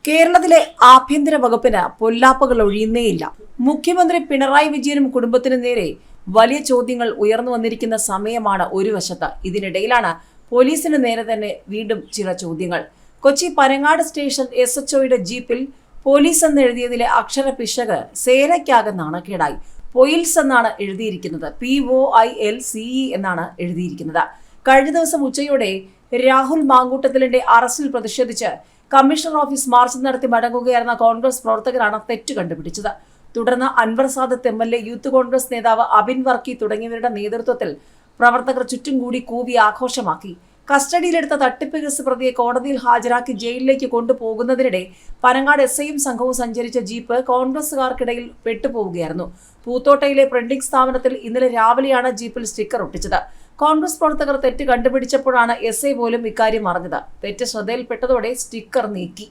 കേരളത്തിലെ ആഭ്യന്തര വകുപ്പിന് പൊല്ലാപ്പുകൾ ഒഴിയുന്നേയില്ല. മുഖ്യമന്ത്രി പിണറായി വിജയനും കുടുംബത്തിനു നേരെ വലിയ ചോദ്യങ്ങൾ ഉയർന്നു വന്നിരിക്കുന്ന സമയമാണ് ഒരു വശത്ത്. ഇതിനിടയിലാണ് പോലീസിന് നേരെ തന്നെ വീണ്ടും ചില ചോദ്യങ്ങൾ. കൊച്ചി പനങ്ങാട് സ്റ്റേഷൻ SHOയുടെ ജീപ്പിൽ പോലീസ് എന്ന് എഴുതിയതിലെ അക്ഷര പിശക് സേനയ്ക്കാകെ നാണക്കേടായി. പൊയിൽസ് എന്നാണ് എഴുതിയിരിക്കുന്നത്, POILCE എന്നാണ് എഴുതിയിരിക്കുന്നത്. കഴിഞ്ഞ ദിവസം ഉച്ചയോടെ രാഹുൽ മാങ്കൂട്ടത്തിലിന്റെ അറസ്റ്റിൽ പ്രതിഷേധിച്ച് കമ്മീഷണർ ഓഫീസ് മാർച്ച് നടത്തി മടങ്ങുകയായിരുന്ന കോൺഗ്രസ് പ്രവർത്തകരാണ് തെറ്റ് കണ്ടുപിടിച്ചത്. തുടർന്ന് അൻവർ സാദത്ത് MLA, യൂത്ത് കോൺഗ്രസ് നേതാവ് അബിൻ വർക്കി തുടങ്ങിയവരുടെ നേതൃത്വത്തിൽ പ്രവർത്തകർ ചുറ്റും കൂടി കൂവി ആഘോഷമാക്കി. കസ്റ്റഡിയിലെടുത്ത തട്ടിപ്പ് കേസ് പ്രതിയെ കോടതിയിൽ ഹാജരാക്കി ജയിലിലേക്ക് കൊണ്ടുപോകുന്നതിനിടെ പനങ്ങാട് SIയും സംഘവും സഞ്ചരിച്ച ജീപ്പ് കോൺഗ്രസുകാർക്കിടയിൽ പെട്ടുപോവുകയായിരുന്നു. പൂത്തോട്ടയിലെ പ്രിന്റിംഗ് സ്ഥാപനത്തിൽ ഇന്നലെ രാവിലെയാണ് ജീപ്പിൽ സ്റ്റിക്കർ ഒട്ടിച്ചത്. കോൺഗ്രസ് പ്രവർത്തകർ തെറ്റ് കണ്ടുപിടിച്ചപ്പോഴാണ് SI പോലും ഇക്കാര്യം അറിഞ്ഞത്. തെറ്റ് ശ്രദ്ധയിൽപ്പെട്ടതോടെ സ്റ്റിക്കർ നീക്കി.